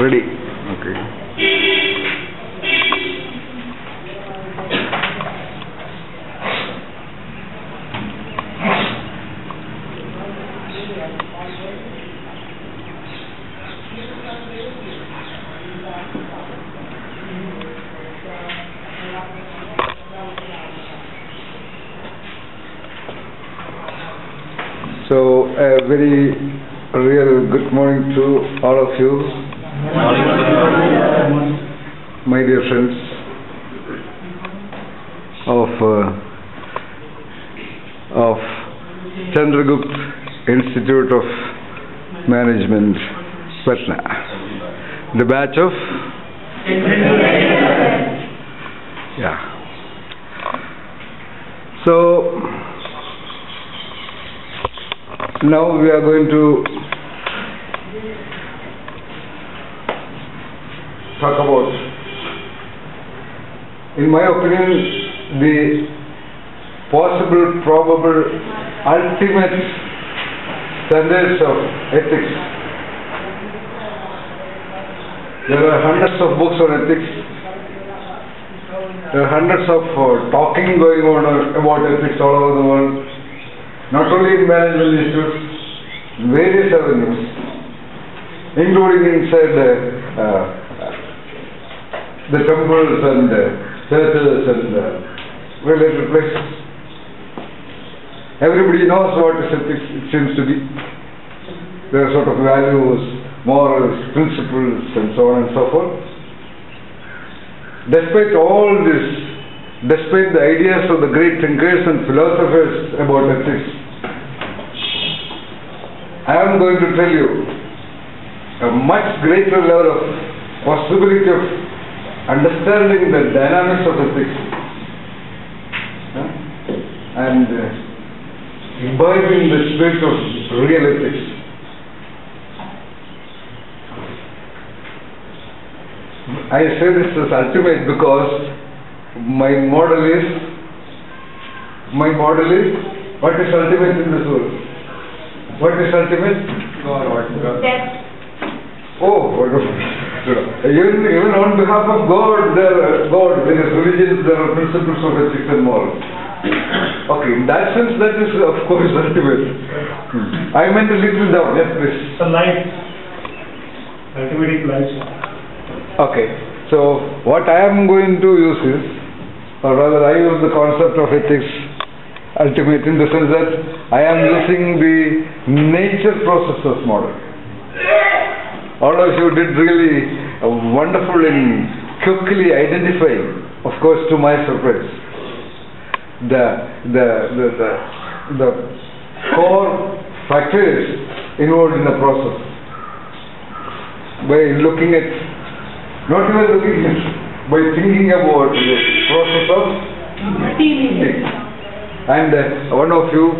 Ready? Okay. So, a very real good morning to all of you, my dear friends of Chandragupta Institute of Management, Patna, the batch of So now we are going to talk about, in my opinion, the possible, probable, ultimate standards of ethics. There are hundreds of books on ethics. There are hundreds of talking going on about ethics all over the world. Not only in management institutes, various avenues, including inside the temples and churches and related places. Everybody knows what is ethics, it seems to be. There are sort of values, morals, principles, and so on and so forth. Despite all this, despite the ideas of the great thinkers and philosophers about ethics, I am going to tell you a much greater level of possibility of understanding the dynamics of ethics and imbibing the spirit of real ethics. I say this as ultimate because my model is what is ultimate in this world? What is ultimate? God. Oh, wonderful. Even on behalf of God, there is religions, there are principles of ethics and morals. Okay, in that sense, that is of course ultimate. I meant a little down. Yes, please. The life. Ultimate life. Okay, so what I am going to use is, or rather I use the concept of ethics ultimate in the sense that I am using the nature processes model. All of you did really wonderful in quickly identifying, of course to my surprise, the core factors involved in the process by looking at, not even looking at, by thinking about the process of ethics. And one of you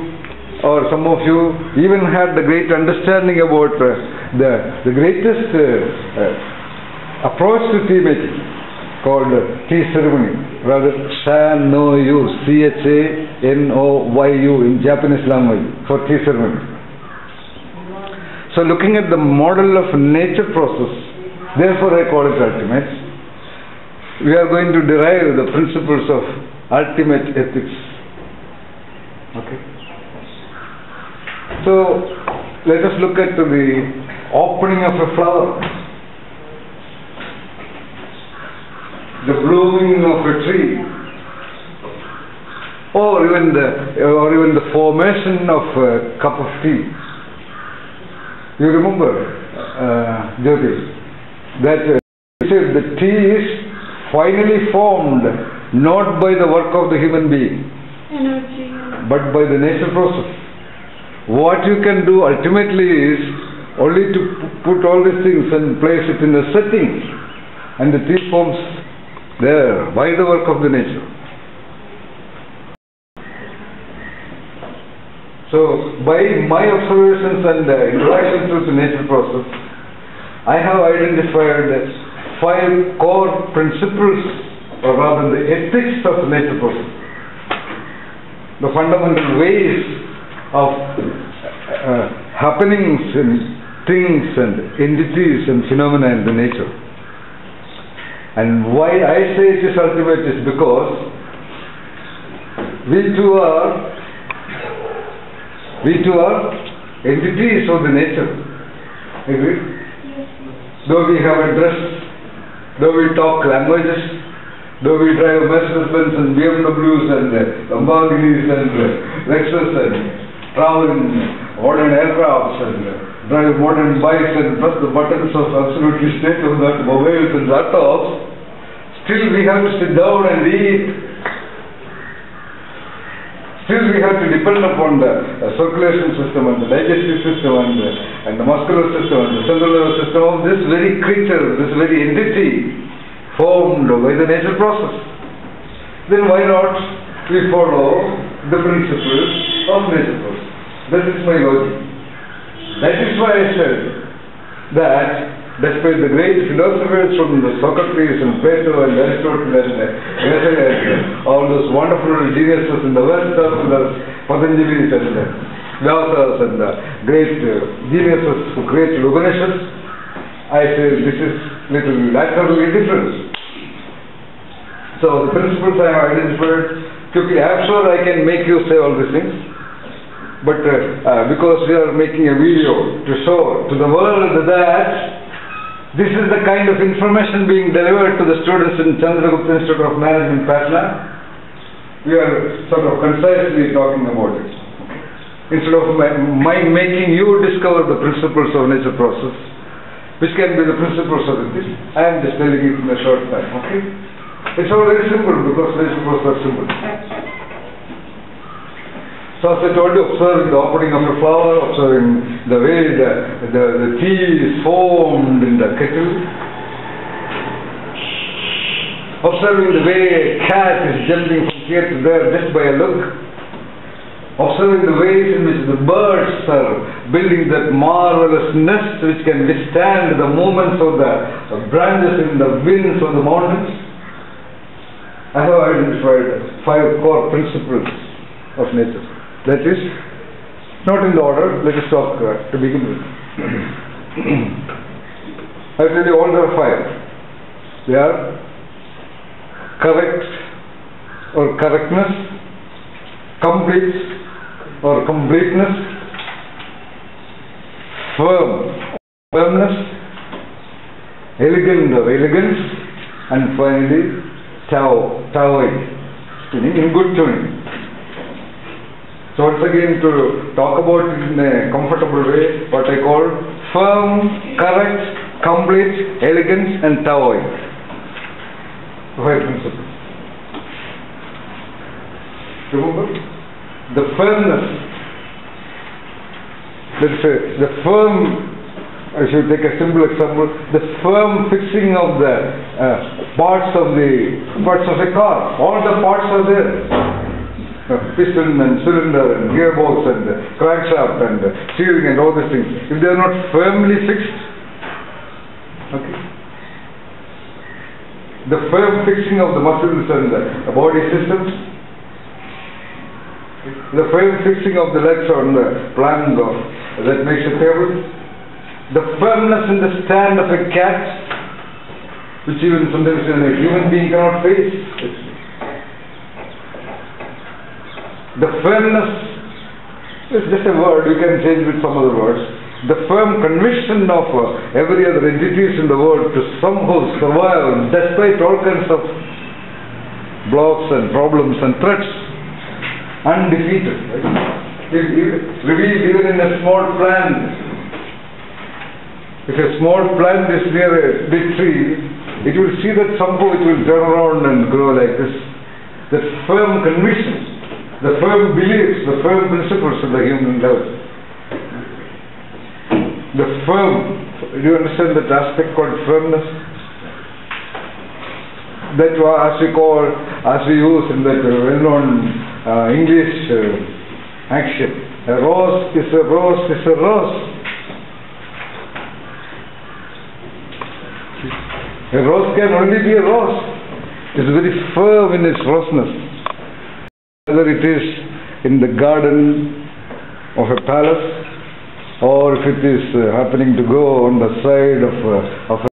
or some of you even had the great understanding about the greatest approach to tea making called tea ceremony, rather Chanoyu, Chanoyu in Japanese language for tea ceremony. So looking at the model of nature process, therefore I call it ultimate. We are going to derive the principles of ultimate ethics. Okay. So let us look at the opening of a flower, the blooming of a tree, or even the formation of a cup of tea. You remember, Jyoti, that the tea is finally formed not by the work of the human being, but by the nature process. What you can do ultimately is only to put all these things and place it in a setting, and the tea forms there by the work of the nature. So by my observations and interactions with the nature process, I have identified 5 core principles, or rather the ethics of the nature process, the fundamental ways of happenings in things and entities and phenomena in the nature. And why I say it is ultimate is because we too are entities of the nature. Agree? Though we have a dress, though we talk languages, though we drive Mercedes-Benz and BMWs and Lamborghinis and Lexus and travel in modern aircrafts and drive modern bikes and press the buttons of absolutely state-of-the-art mobiles and laptops, still we have to sit down and eat. Still we have to depend upon the circulation system and the digestive system and the muscular system and the cellular system of this very creature, this very entity formed by the natural process. Then why not we follow the principles of nature process? That is my logic. That is why I said that despite the great philosophers from the Socrates and Plato and Aristotle and all those wonderful geniuses in the West, the Patanjalis and Vyasas and the great geniuses who created Upanishads, I say this is little laterally different. So the principles I have identified, quickly, I am sure I can make you say all these things, but because we are making a video to show to the world that this is the kind of information being delivered to the students in Chandragupta Institute of Management, Patna, we are sort of concisely talking about it. Instead of my making you discover the principles of nature process, which can be the principles of this, I am just telling it in a short time, okay? It's all very simple because nature process are simple. So as I told you, observing the opening of a flower, observing the way the tea is formed in the kettle, observing the way a cat is jumping from here to there just by a look, observing the ways in which the birds are building that marvelous nest which can withstand the movements of the branches in the winds of the mountains. I have identified 5 core principles of nature. That is, not in the order, let us talk to begin with. I will tell you all there are 5. They are correct or correctness, complete or completeness, firmness, elegant or elegance, and finally taoic, in good tuning. So once again, to talk about it in a comfortable way, what I call firm, correct, complete, elegance and taoic. 5 principles. Remember? The firmness, let's say the firm, I should take a simple example, the firm fixing of the parts of a car. All the parts are there. Piston and cylinder and gearbox and crankshaft and steering and all these things. If they are not firmly fixed, okay, the firm fixing of the muscles and the body systems, the firm fixing of the legs on the plank that makes a table, the firmness in the stand of a cat, which even sometimes a human being cannot face. The firmness is just a word, you can change with some other words. The firm conviction of every other entities in the world to somehow survive despite all kinds of blocks and problems and threats, undefeated. Right? Revealed even in a small plant. If a small plant is near a big tree, it will see that somehow it will turn around and grow like this. That firm conviction, the firm beliefs, the firm principles of the human life. The firm, do you understand that aspect called firmness? That as we use in that well-known English action. A rose is a rose is a rose. A rose can only be a rose. It is very firm in its roseness. Whether it is in the garden of a palace or if it is happening to go on the side of a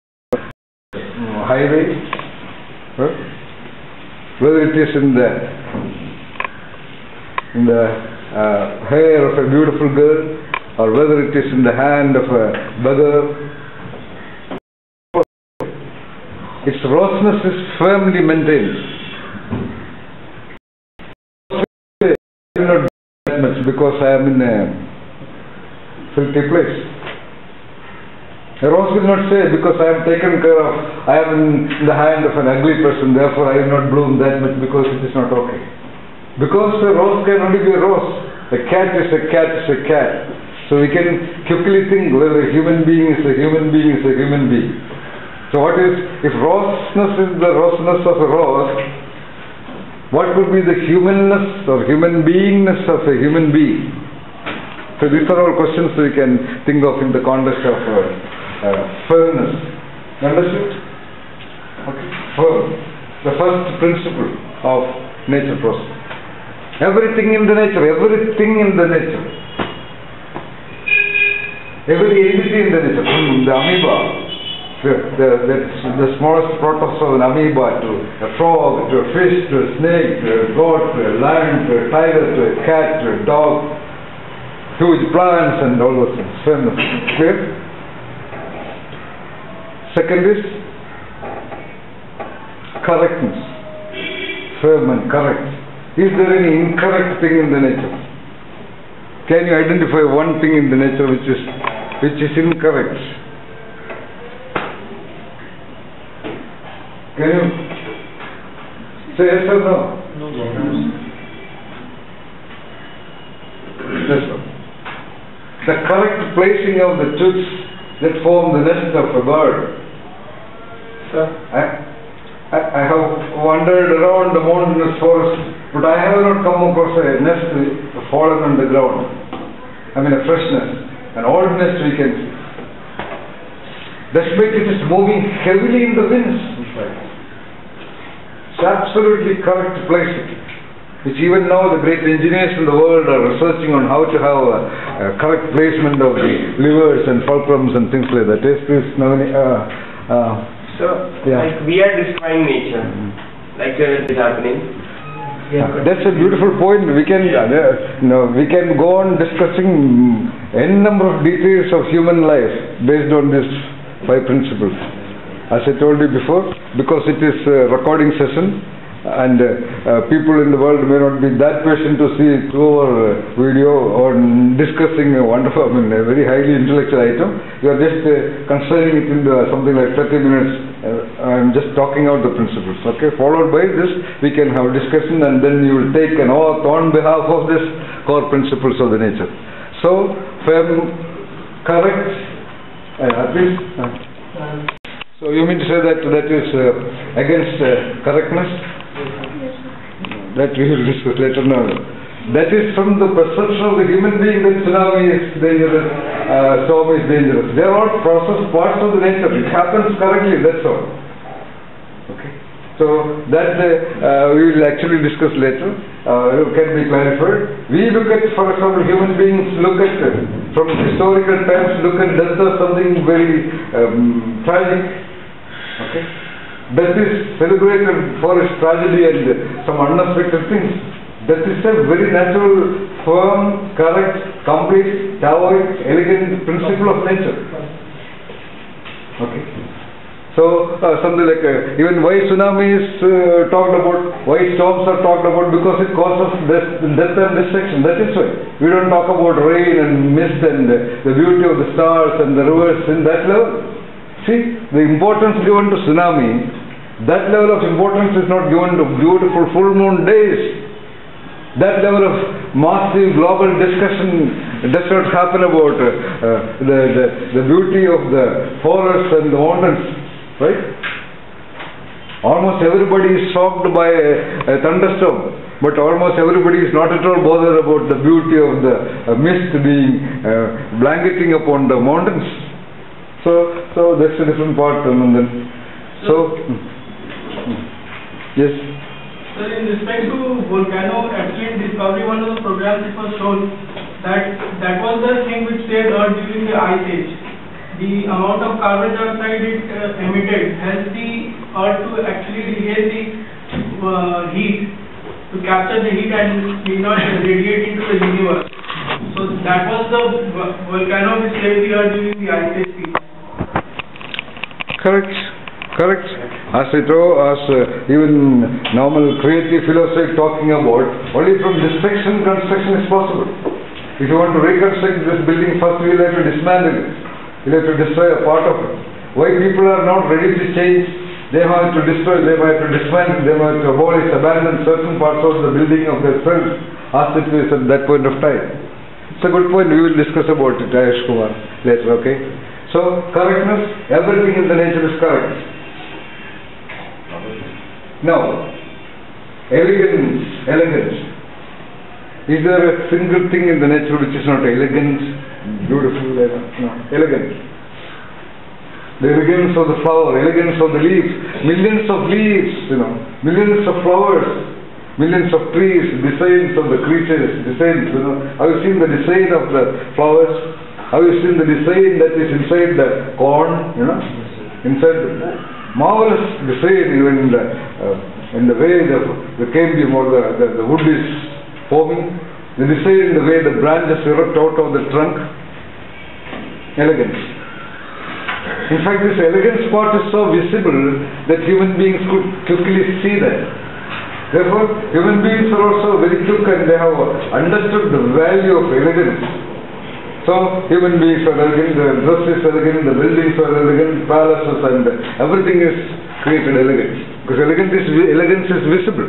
highway, whether it is in the hair of a beautiful girl, or whether it is in the hand of a beggar, its roseness is firmly maintained. I will not do that much because I am in a filthy place. A rose will not say, because I am taken care of, I am in the hand of an ugly person, therefore I will not bloom that much because it is not okay. Because a rose can only be a rose. A cat is a cat is a cat. So we can quickly think whether a human being is a human being is a human being. So what is, if roseness is the roseness of a rose, what would be the humanness or human beingness of a human being? So these are all questions we can think of in the context of firmness. Understood? Okay. Firm. The first principle of nature process. Everything in the nature, every entity in the nature, from the amoeba, the smallest protoplasm of an amoeba, to a frog, to a fish, to a snake, to a goat, to a lion, to a tiger, to a cat, to a dog, huge plants and all those things. Firmness. Clear? Second is correctness. Firm and correct. Is there any incorrect thing in the nature? Can you identify one thing in the nature which is incorrect? Can you say yes or no? No. Yes, sir. The correct placing of the twigs that form the nest of a bird. Sir, I have wandered around the mountainous forest, but I have not come across a nest fallen on the ground. I mean a fresh nest, an old nest we can see. Despite it is moving heavily in the winds. It's absolutely correct to place it. Which even now the great engineers in the world are researching on how to have a correct placement of the levers and fulcrums and things like that. Is this Navani? So, yeah. like we are destroying nature, like it is happening. That's a beautiful point. We can we can go on discussing n number of details of human life based on these 5 principles. As I told you before, because it is a recording session and people in the world may not be that patient to see through our video or discussing a wonderful, a very highly intellectual item. You are just constraining it into something like 30 minutes. I am just talking out the principles. Okay, followed by this we can have discussion, and then you will take an oath on behalf of this core principles of the nature. So, firm, correct, at least. So you mean to say that is against correctness? That we will discuss later now. That is from the perception of the human being that tsunami is dangerous, storm is dangerous. They are all parts of the nature. It happens correctly, that's all. Okay. So that we will actually discuss later. It can be clarified. We look at, for example, human beings look at, from historical times, look at death as something very tragic. Okay. Death is celebrated for its tragedy and some unexpected things. Death is a very natural, firm, correct, complete, taoic, elegant principle of nature. Okay. So something like even why tsunami is talked about, why storms are talked about, because it causes death and destruction. That is why we don't talk about rain and mist and the beauty of the stars and the rivers in that level. See, the importance given to tsunami, that level of importance is not given to beautiful full moon days. That level of massive global discussion does not happen about the beauty of the forests and the mountains, right? Almost everybody is shocked by a thunderstorm, but almost everybody is not at all bothered about the beauty of the mist being blanketing upon the mountains. So that's a different part. So yes. So in respect to volcano accident discovery, one of the programs it was shown that was the thing which they learned during the Ice Age. The amount of carbon dioxide it emitted helped the Earth to actually regain the heat, to capture the heat and may not radiate into the universe. So that was the volcano which saved the Earth during the Ice Age period. Correct. Correct. As even normal creative philosophy talking about, only from destruction construction is possible. If you want to reconstruct this building, first we will have to dismantle it. We will have to destroy a part of it. Why people are not ready to change? They have to destroy, they have to dismantle, they have to abolish, abandon certain parts of the building of their self as it is at that point of time. It's a good point. We will discuss about it, Ayush Kumar, later, okay? So, correctness, everything in the nature is correct. Now, elegance. Is there a single thing in the nature which is not elegant, beautiful? No, elegant. The elegance of the flower, elegance of the leaves, millions of leaves, millions of flowers, millions of trees, designs of the creatures, designs, Have you seen the design of the flowers? Have you seen the design that is inside the corn, inside the marvelous design, even in the way the cambium or the wood is forming, the design in the way the branches erupt out of the trunk, elegance. In fact, this elegance part is so visible that human beings could quickly see that. Therefore, human beings are also very quick and they have understood the value of elegance. So, human beings are elegant, the dress is elegant, the buildings are elegant, palaces and everything is created elegant. Because elegance is visible.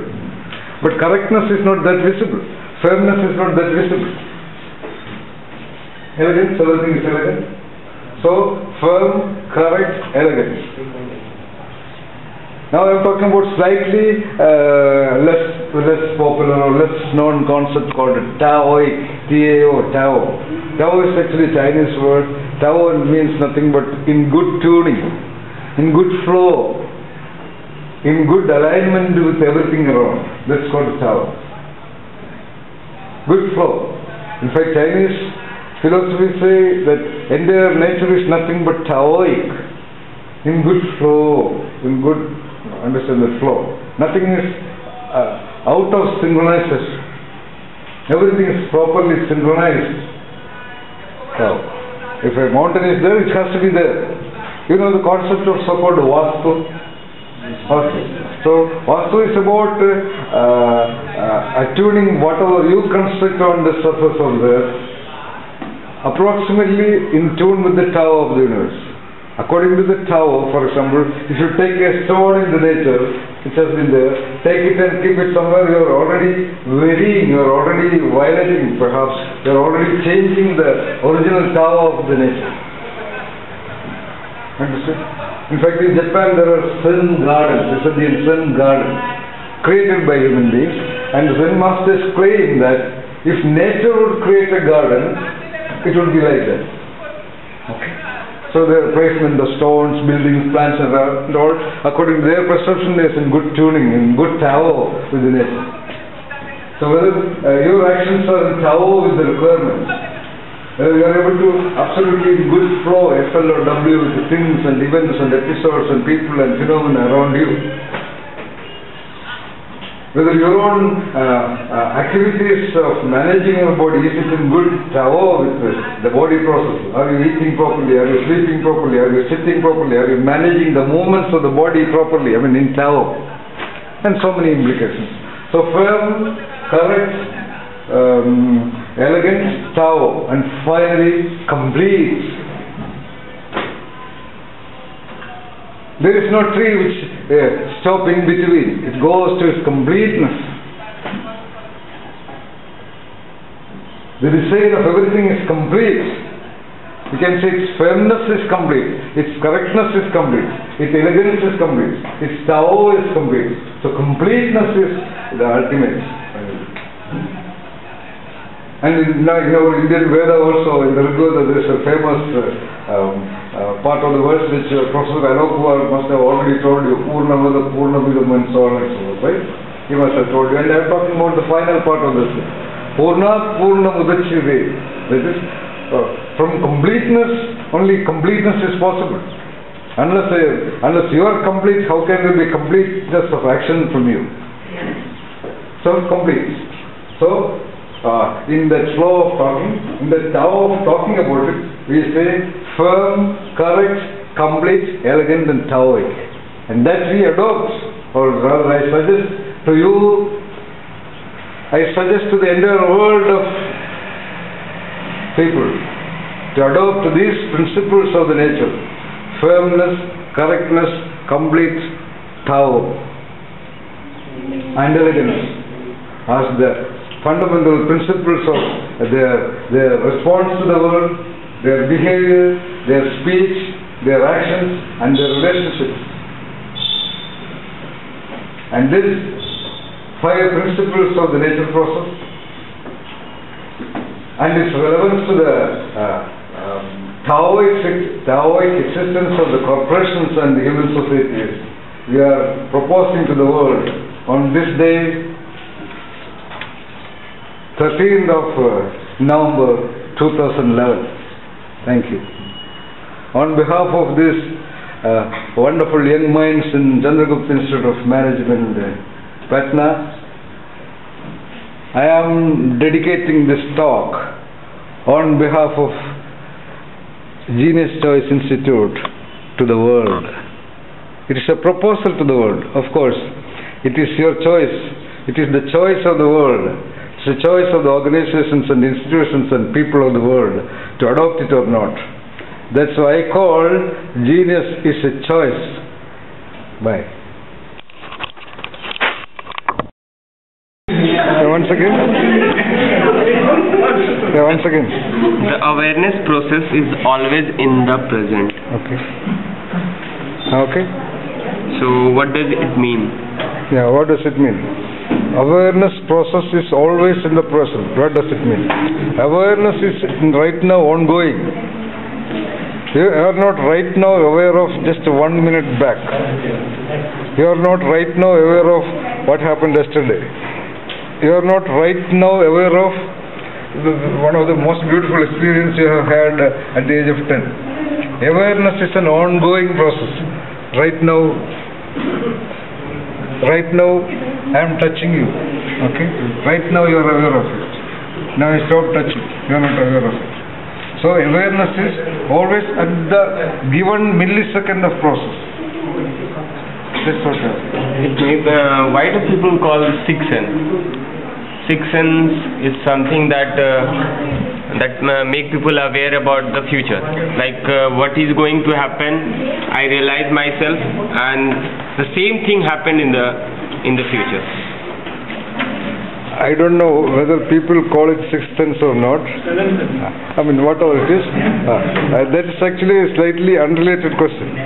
But correctness is not that visible. Firmness is not that visible. Elegance, everything is elegant. So, firm, correct, elegance. Now I am talking about slightly less popular or less known concept called taoic, T-A-O, Tao. Tao is actually a Chinese word. Tao means nothing but in good tuning, in good flow, in good alignment with everything around. That's called Tao. Good flow. In fact, Chinese philosophy say that entire nature is nothing but Taoic, in good flow, in good, understand the flow. Nothing is out of synchronization. Everything is properly synchronized. Tao. If a mountain is there, it has to be there. You know the concept of so-called Vastu? So, Vastu is about attuning whatever you construct on the surface of the earth, approximately in tune with the Tao of the universe. According to the Tao, for example, if you take a stone in the nature, which has been there, take it and keep it somewhere, you are already varying, you are already violating perhaps, you are already changing the original Tao of the nature. Understood? In fact, in Japan there are Zen gardens, Zen gardens, created by human beings, and Zen masters claim that if nature would create a garden, it would be like that. Okay. So their placement of stones, buildings, plants and all, according to their perception, is in good tuning, in good Tao with the nature. So whether your actions are in Tao with the requirements, whether you are able to absolutely in good flow, FL or W with the things and events and episodes and people and phenomena around you, whether your own activities of managing your body, is it in good Tao with the body process? Are you eating properly? Are you sleeping properly? Are you sitting properly? Are you managing the movements of the body properly? I mean in Tao. And so many implications. So firm, correct, elegant, Tao, and finally complete. There is no tree which stops in between. It goes to its completeness. The design of everything is complete. You can say its firmness is complete, its correctness is complete, its elegance is complete, its Tao is complete. So completeness is the ultimate. And in our Indian Veda also, in the Rigveda, there is a famous part of the verse which Professor Alok must have already told you, Purnamada, Purnamidam and so on and so forth, right? He must have told you. And I am talking about the final part of this. Purnat Purnamudachyate. That is, from completeness, only completeness is possible. Unless you are complete, how can there be completeness of action from you? Self-complete. So, in that flow of talking, in the Tao of talking about it, we say firm, correct, complete, elegant and Taoic. And that we adopt, or rather I suggest to you, I suggest to the entire world of people to adopt these principles of the nature. Firmness, correctness, complete, Tao and elegance as the fundamental principles of their response to the world, their behavior, their speech, their actions and their relationships. And these 5 principles of the nature process and its relevance to the Taoic existence of the corporations and the human societies, we are proposing to the world on this day, 13th of November 2011. Thank you. On behalf of these wonderful young minds in Chandragupta Institute of Management, Patna, I am dedicating this talk on behalf of Genius Choice Institute to the world. It is a proposal to the world. Of course, it is your choice. It is the choice of the world. It's the choice of the organizations and institutions and people of the world to adopt it or not. That's why I call genius is a choice. Bye. Once again. The awareness process is always in the present. Okay. So what does it mean? Yeah, what does it mean? Awareness process is always in the present. What does it mean? Awareness is right now ongoing. You are not right now aware of just 1 minute back. You are not right now aware of what happened yesterday. You are not right now aware of one of the most beautiful experiences you have had at the age of 10. Awareness is an ongoing process. Right now I am touching you. Okay? Right now you are aware of it. Now you stop touching. You are not aware of it. So awareness is always at the given millisecond of process. That's what Why do people call it sixth sense? Sixth sense is something that make people aware about the future. Like what is going to happen, I realize myself, and the same thing happened in the future. I don't know whether people call it sixth sense or not. I mean, whatever it is. That is actually a slightly unrelated question.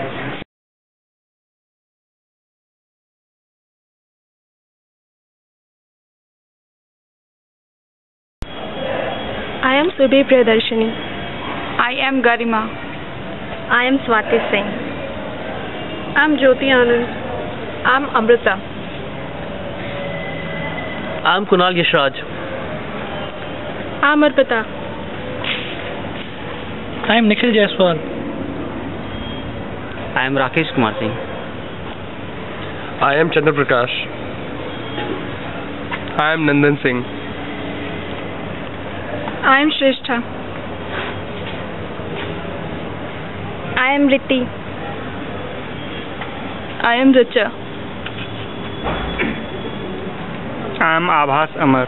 I am Subhi Priyadarshini. I am Garima. I am Swati Singh. I am Jyoti Anand. I am Amrita. I am Kunal Yashraj. I am Arpita. I am Nikhil Jaiswal. I am Rakesh Kumar Singh. I am Chandra Prakash. I am Nandan Singh. I am Shrestha. I am Ritti. I am Richa. I am Abhas Amar.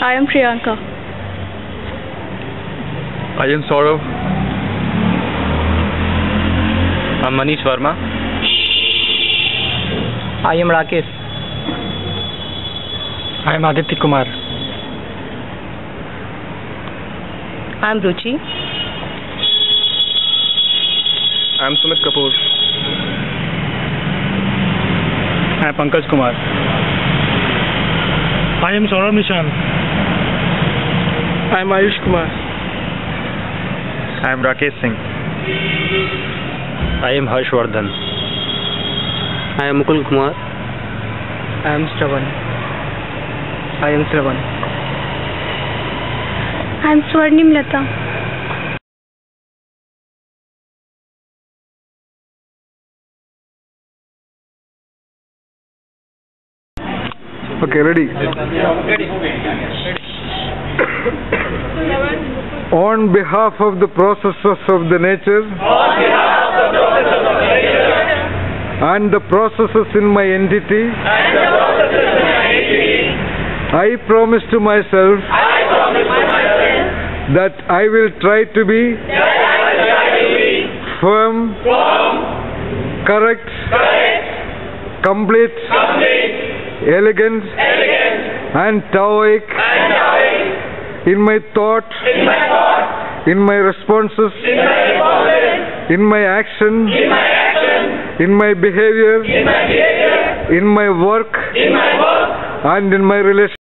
I am Priyanka. I am Saurav. I am Manish Verma. I am Rakesh. I am Aditya Kumar. I am Ruchi. I am Sumit Kapoor. I am Pankaj Kumar. I am Saurav Nishan. I am Ayush Kumar. I am Rakesh Singh. I am Harshvardhan. I am Mukul Kumar. I am Shravan. I am Shravan. I am Swarnim Lata. Okay, ready? On behalf of the processes of the nature and the processes in my entity, I promise to myself that I will try to be firm, correct, complete, elegant, and taoic in my thought, in my responses, in my action, in my behavior, in my work, and in my relationship.